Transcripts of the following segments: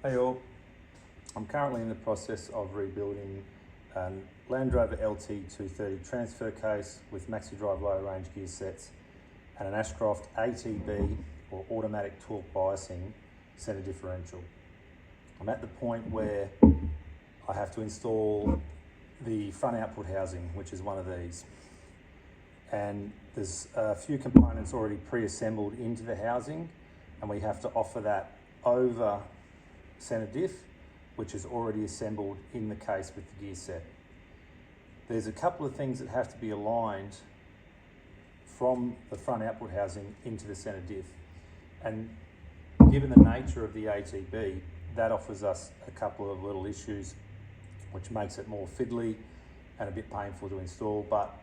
Hey all, I'm currently in the process of rebuilding a Land Rover LT230 transfer case with maxi drive low range gear sets and an Ashcroft ATB or automatic torque biasing centre differential. I'm at the point where I have to install the front output housing, which is one of these. And there's a few components already pre-assembled into the housing, and we have to offer that over centre diff, which is already assembled in the case with the gear set. There's a couple of things that have to be aligned from the front output housing into the centre diff. And given the nature of the ATB, that offers us a couple of little issues, which makes it more fiddly and a bit painful to install. But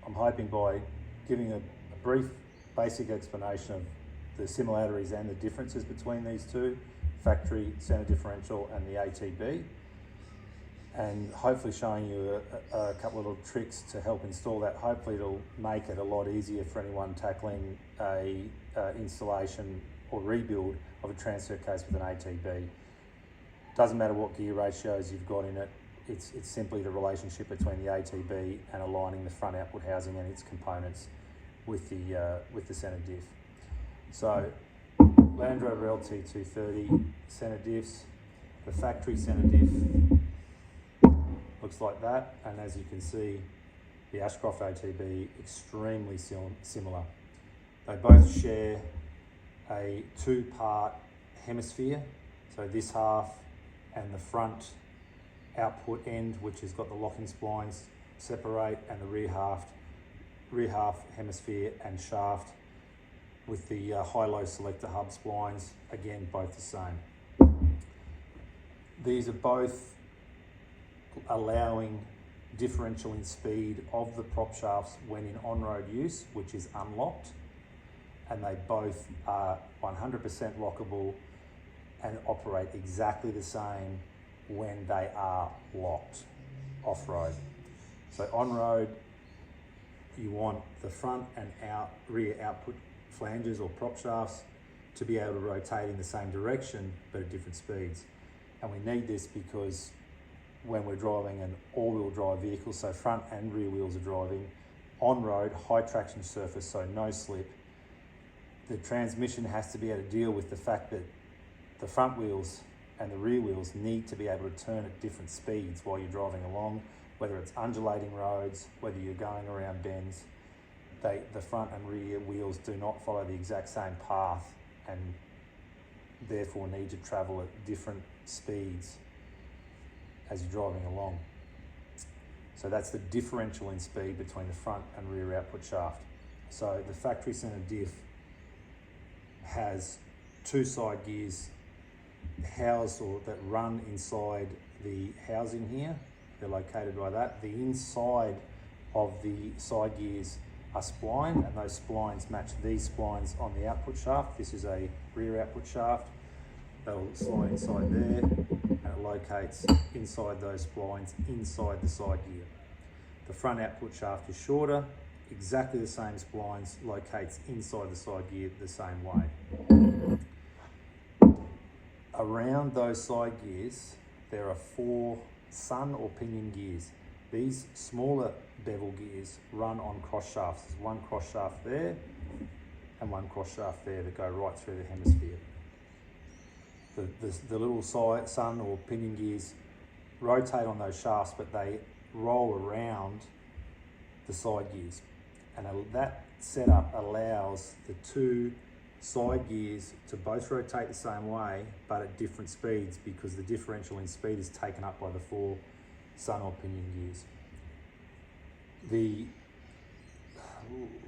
I'm hoping by giving a brief basic explanation of the similarities and the differences between these two, factory centre differential and the ATB, and hopefully showing you a couple of little tricks to help install that. Hopefully it'll make it a lot easier for anyone tackling a installation or rebuild of a transfer case with an ATB. Doesn't matter what gear ratios you've got in it, it's simply the relationship between the ATB and aligning the front output housing and its components with the centre diff. So Land Rover LT230 centre diffs, the factory centre diff looks like that, and as you can see, the Ashcroft ATB extremely similar. They both share a two-part hemisphere, so this half and the front output end, which has got the locking splines, separate, and the rear half hemisphere and shaft with the high-low selector hub splines, again both the same. These are both allowing differential in speed of the prop shafts when in on-road use, which is unlocked, and they both are 100% lockable and operate exactly the same when they are locked off-road. So on-road, you want the front and rear output flanges or prop shafts to be able to rotate in the same direction but at different speeds. And we need this because when we're driving an all-wheel drive vehicle, so front and rear wheels are driving, on-road, high traction surface, so no slip, the transmission has to be able to deal with the fact that the front wheels and the rear wheels need to be able to turn at different speeds while you're driving along, whether it's undulating roads, whether you're going around bends. The front and rear wheels do not follow the exact same path and therefore need to travel at different speeds as you're driving along. So that's the differential in speed between the front and rear output shaft. So the factory centre diff has two side gears housed or that run inside the housing here. They're located by that. The inside of the side gears are splined, and those splines match these splines on the output shaft. This is a rear output shaft. They'll slide inside there, and it locates inside those splines inside the side gear. The front output shaft is shorter, exactly the same splines, locates inside the side gear the same way. Around those side gears, there are 4 sun or pinion gears. These smaller bevel gears run on cross shafts. There's one cross shaft there and one cross shaft there that go right through the hemisphere. The little sun or pinion gears rotate on those shafts, but they roll around the side gears. And that setup allows the 2 side gears to both rotate the same way, but at different speeds, because the differential in speed is taken up by the 4 sun or pinion gears. The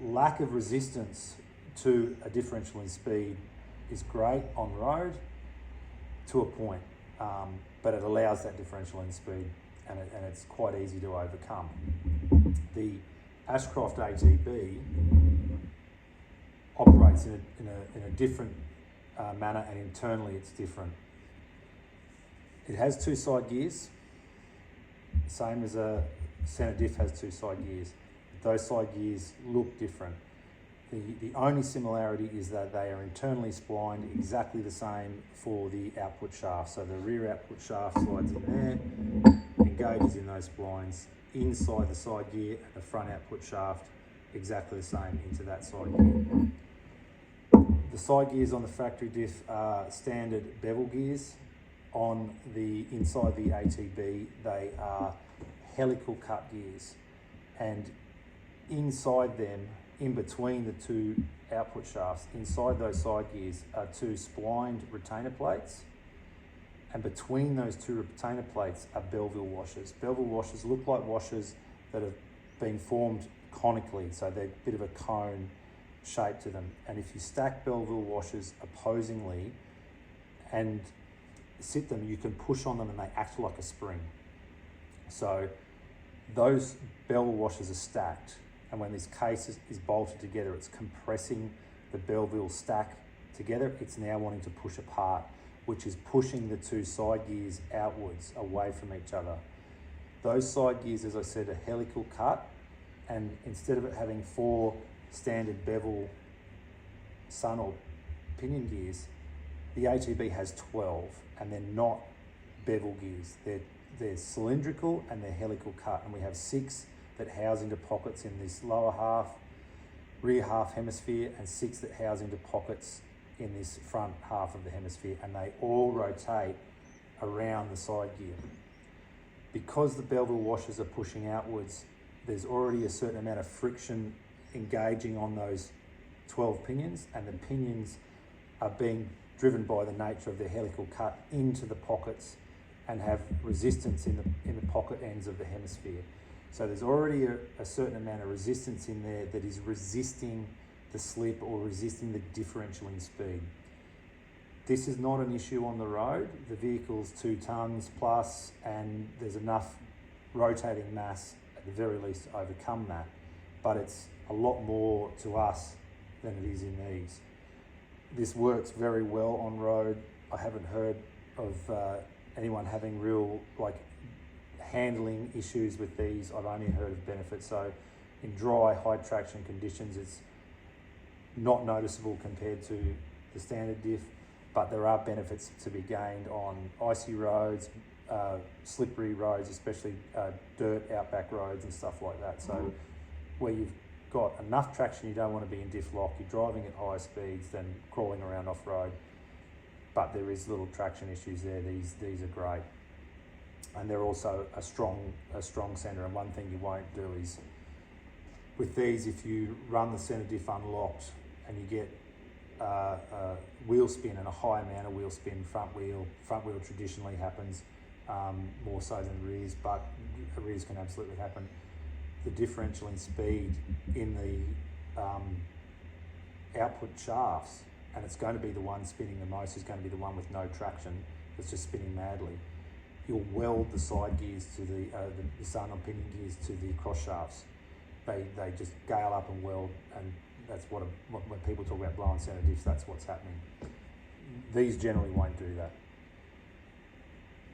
lack of resistance to a differential in speed is great on road to a point, but it allows that differential in speed, and it's quite easy to overcome. The Ashcroft ATB operates in a different manner, and internally it's different. It has 2 side gears, same as a centre diff has 2 side gears. Those side gears look different. The only similarity is that they are internally splined exactly the same for the output shaft. So the rear output shaft slides in there, engages in those splines inside the side gear, and the front output shaft exactly the same into that side gear. The side gears on the factory diff are standard bevel gears. On the inside the ATB, they are helical cut gears, and inside them, in between the two output shafts, inside those side gears are two splined retainer plates, and between those two retainer plates are Belleville washers. Belleville washers look like washers that have been formed conically, so they're a bit of a cone shape to them. And if you stack Belleville washers opposingly and sit them, you can push on them and they act like a spring. So those Belleville washers are stacked, and when this case is bolted together, it's compressing the Belleville stack together. It's now wanting to push apart, which is pushing the two side gears outwards, away from each other. Those side gears, as I said, are helical cut, and instead of it having 4 standard bevel sun or pinion gears, the ATB has 12, and they're not bevel gears. They're cylindrical and they're helical cut, and we have 6 that house into pockets in this lower half, rear half hemisphere, and 6 that house into pockets in this front half of the hemisphere, and they all rotate around the side gear. Because the Belleville washers are pushing outwards, there's already a certain amount of friction engaging on those 12 pinions, and the pinions are being driven by the nature of their helical cut into the pockets and have resistance in the pocket ends of the hemisphere. So there's already a certain amount of resistance in there that is resisting the slip or resisting the differential in speed. This is not an issue on the road. The vehicle's 2 tons plus, and there's enough rotating mass at the very least to overcome that. But it's a lot more to us than it is in these. This works very well on road. I haven't heard of anyone having real handling issues with these. I've only heard of benefits. So in dry, high traction conditions, it's not noticeable compared to the standard diff, but there are benefits to be gained on icy roads, slippery roads, especially dirt outback roads and stuff like that. So where you've got enough traction, you don't want to be in diff lock, you're driving at higher speeds than crawling around off road, but there is little traction issues there. These are great, and they're also a strong centre. And one thing you won't do is with these, if you run the centre diff unlocked and you get wheel spin and a high amount of wheel spin, front wheel traditionally happens more so than rears, but rears can absolutely happen. The differential in speed in the output shafts, and it's going to be the one spinning the most, is going to be the one with no traction that's just spinning madly. You'll weld the side gears to the sun or pinion gears to the cross shafts. They just gale up and weld, and that's when people talk about blowing centre diffs, that's what's happening. These generally won't do that.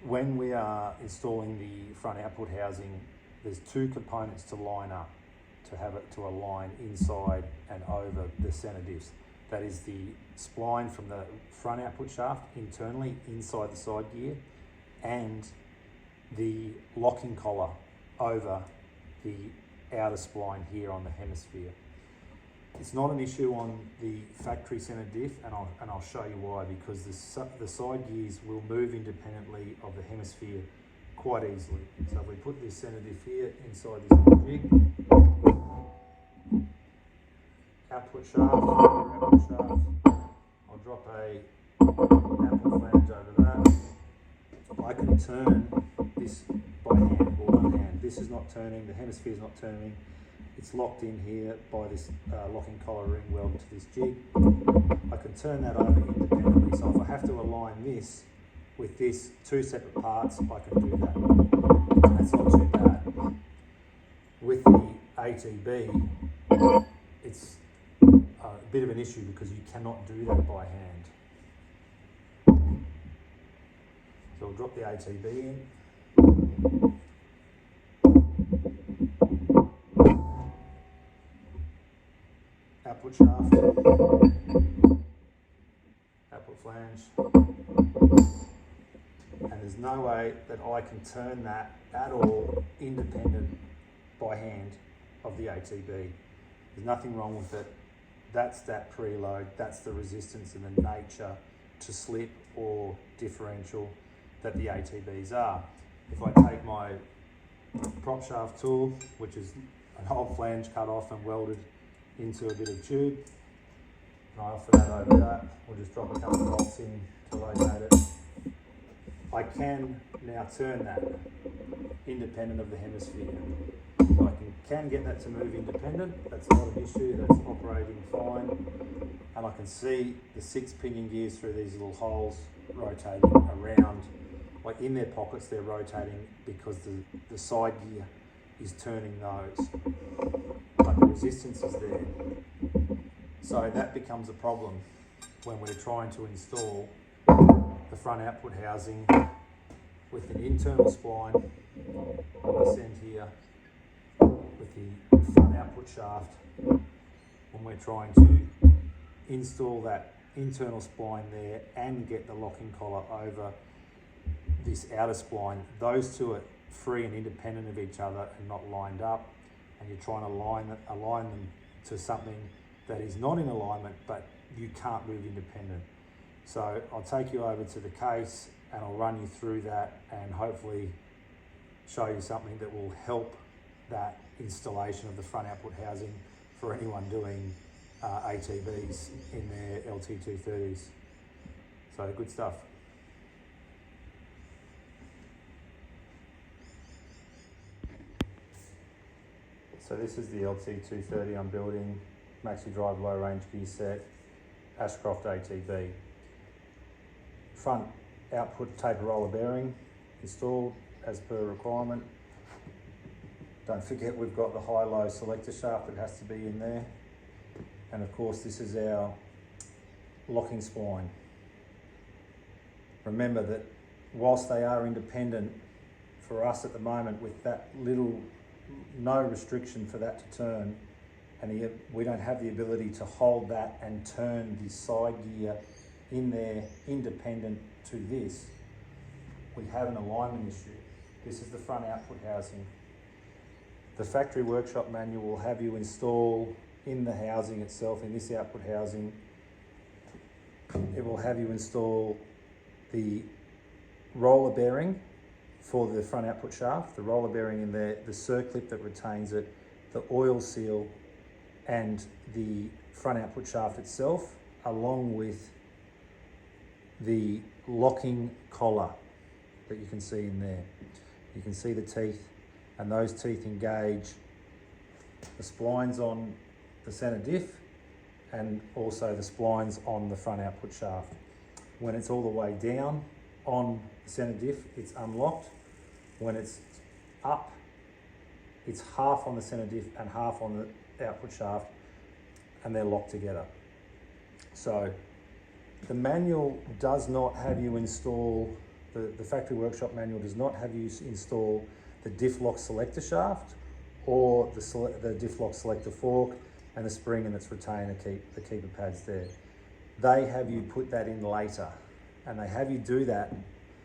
When we are installing the front output housing, there's 2 components to line up, to have it to align inside and over the centre diffs. That is the spline from the front output shaft internally inside the side gear, and the locking collar over the outer spline here on the hemisphere. It's not an issue on the factory centre diff, and I'll show you why, because the side gears will move independently of the hemisphere quite easily. So if we put this centre diff here inside this little jig, output shaft, I'll drop a output flange over that. I can turn this by hand or one hand. This is not turning, the hemisphere is not turning. It's locked in here by this locking collar ring welded to this jig. I can turn that over independently, so if I have to align this with this 2 separate parts, I can do that. That's not too bad. With the ATB, it's a bit of an issue because you cannot do that by hand. So I'll drop the ATB in. output shaft, output flange, and there's no way that I can turn that at all independent by hand of the ATB. There's nothing wrong with it. That's that preload, that's the resistance and the nature to slip or differential that the ATBs are. If I take my prop shaft tool, which is an old flange cut off and welded into a bit of tube, and I offer that over that, we'll just drop a couple of bolts in to rotate it. I can now turn that independent of the hemisphere. So I can get that to move independent, that's not an issue, that's operating fine. And I can see the 6 pinion gears through these little holes rotating around, like in their pockets they're rotating because the side gear is turning those, but the resistance is there. So that becomes a problem when we're trying to install the front output housing with an internal spline on this end here, with the front output shaft, when we're trying to install that internal spline there and get the locking collar over this outer spline. Those two are free and independent of each other and not lined up, and you're trying to align them to something that is not in alignment, but you can't move independent. So I'll take you over to the case and I'll run you through that and hopefully show you something that will help that installation of the front output housing for anyone doing ATBs in their LT230s. So good stuff. So this is the LT230 I'm building, maxi drive low range gear set, Ashcroft ATB. Front output taper roller bearing installed as per requirement. Don't forget we've got the high-low selector shaft that has to be in there. And of course this is our locking spline. Remember that whilst they are independent, for us at the moment with that little, no restriction for that to turn, and we don't have the ability to hold that and turn the side gear in there independent to this, we have an alignment issue. This is the front output housing. The factory workshop manual will have you install in the housing itself, in this output housing, it will have you install the roller bearing for the front output shaft, the roller bearing in there, the circlip that retains it, the oil seal, and the front output shaft itself, along with the locking collar that you can see in there. You can see the teeth, and those teeth engage the splines on the center diff and also the splines on the front output shaft. When it's all the way down on the center diff, it's unlocked. When it's up, it's half on the center diff and half on the output shaft, and they're locked together. So the manual does not have you install, the factory workshop manual does not have you install the diff lock selector shaft or the diff lock selector fork and the spring and its retainer, the keeper pads there. They have you put that in later, and they have you do that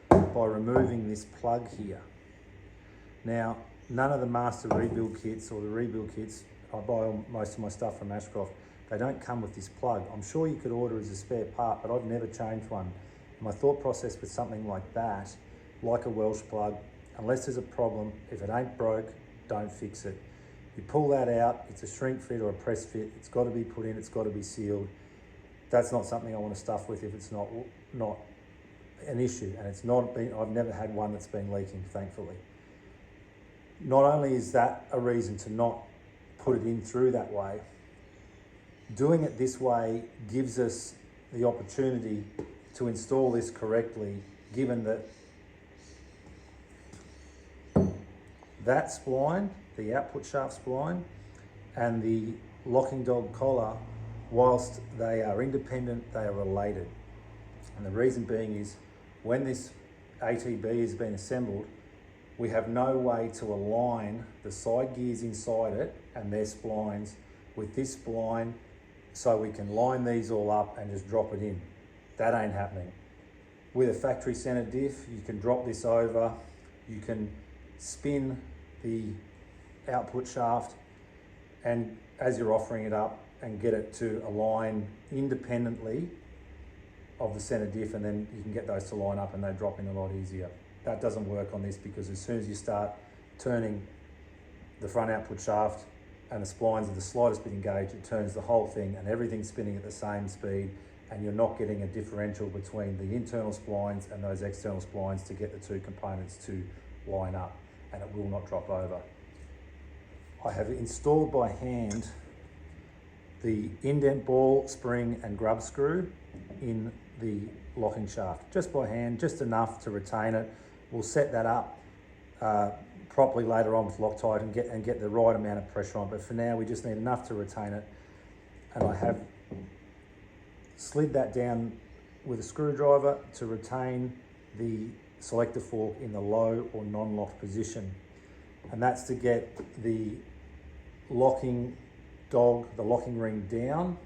by removing this plug here. Now, none of the master rebuild kits or the rebuild kits, I buy most of my stuff from Ashcroft, they don't come with this plug. I'm sure you could order as a spare part, but I've never changed one. My thought process with something like that, like a Welsh plug, unless there's a problem, if it ain't broke, don't fix it. You pull that out, it's a shrink fit or a press fit, it's got to be put in, it's got to be sealed. That's not something I want to stuff with if it's not an issue, and it's not been, I've never had one that's been leaking, thankfully. Not only is that a reason to not put it in through that way, doing it this way gives us the opportunity to install this correctly, given that that spline, the output shaft spline, and the locking dog collar, whilst they are independent, they are related. And the reason being is when this ATB has been assembled, we have no way to align the side gears inside it and their splines with this spline so we can line these all up and just drop it in. That ain't happening. With a factory center diff, you can drop this over, you can spin the output shaft, and as you're offering it up, and get it to align independently of the center diff, and then you can get those to line up and they drop in a lot easier. That doesn't work on this, because as soon as you start turning the front output shaft and the splines are the slightest bit engaged, it turns the whole thing and everything's spinning at the same speed, and you're not getting a differential between the internal splines and those external splines to get the two components to line up, and it will not drop over. I have installed by hand the indent ball, spring and grub screw in the locking shaft, just by hand, just enough to retain it. We'll set that up properly later on with Loctite and get the right amount of pressure on, but for now we just need enough to retain it. And I have slid that down with a screwdriver to retain the selector fork in the low or non-locked position, and that's to get the locking the locking ring down.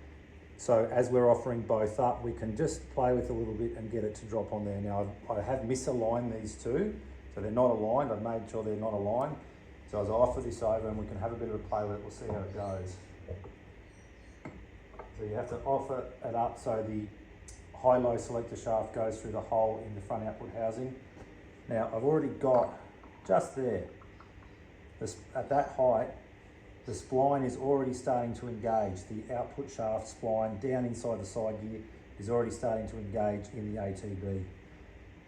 So as we're offering both up, we can just play with a little bit and get it to drop on there. Now I have misaligned these two, so they're not aligned. I've made sure they're not aligned. So as I offer this over, and we can have a bit of a play with it, we'll see how it goes. So you have to offer it up so the high-low selector shaft goes through the hole in the front output housing. Now I've already got just there, at that height, the spline is already starting to engage. The output shaft spline down inside the side gear is already starting to engage in the ATB.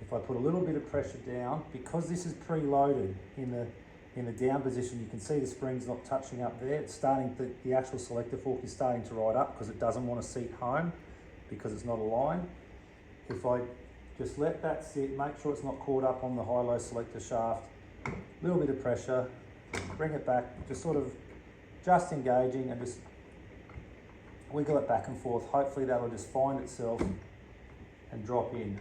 If I put a little bit of pressure down, because this is preloaded in the down position, you can see the spring's not touching up there. It's starting the actual selector fork is starting to ride up because it doesn't want to seat home because it's not aligned. If I just let that sit, make sure it's not caught up on the high-low selector shaft, a little bit of pressure, bring it back, just sort of just engaging, and just wiggle it back and forth. Hopefully that'll just find itself and drop in.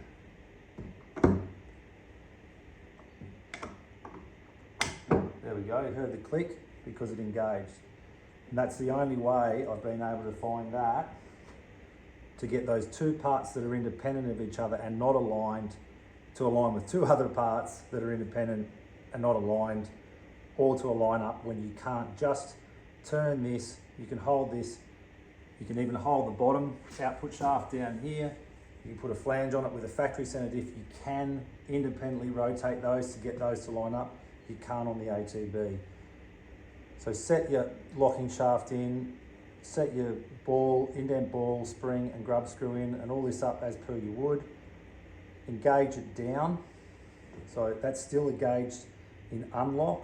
There we go, you heard the click because it engaged. And that's the only way I've been able to find that, to get those two parts that are independent of each other and not aligned to align with two other parts that are independent and not aligned, or to align up when you can't just turn this. You can hold this, you can even hold the bottom output shaft down here. You can put a flange on it with a factory center diff. You can independently rotate those to get those to line up. You can't on the ATB. So set your locking shaft in, set your ball, indent ball, spring and grub screw in, and all this up as per you would. Engage it down. So that's still engaged in unlock.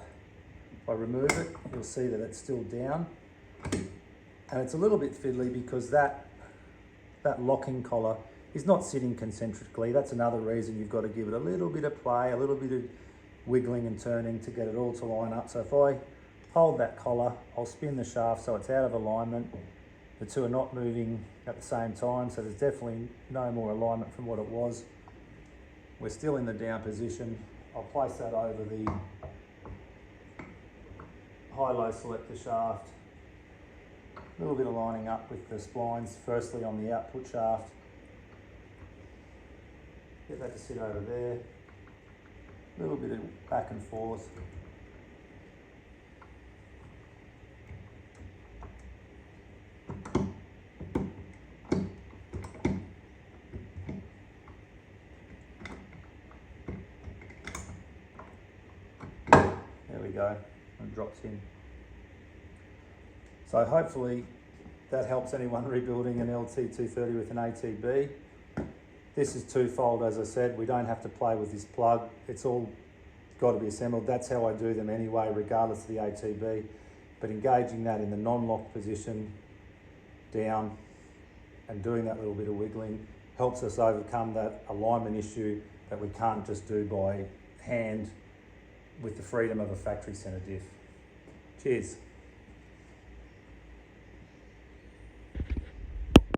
If I remove it, you'll see that it's still down. And it's a little bit fiddly because that locking collar is not sitting concentrically. That's another reason you've got to give it a little bit of play, a little bit of wiggling and turning to get it all to line up. So if I hold that collar, I'll spin the shaft so it's out of alignment. The two are not moving at the same time, so there's definitely no more alignment from what it was. We're still in the down position. I'll place that over the high-low selector shaft. A little bit of lining up with the splines, firstly on the output shaft. Get that to sit over there. A little bit of back and forth. There we go, and drops in. So hopefully that helps anyone rebuilding an LT230 with an ATB. This is twofold, as I said. We don't have to play with this plug. It's all got to be assembled. That's how I do them anyway, regardless of the ATB. But engaging that in the non-locked position, down, and doing that little bit of wiggling helps us overcome that alignment issue that we can't just do by hand with the freedom of a factory center diff. Cheers.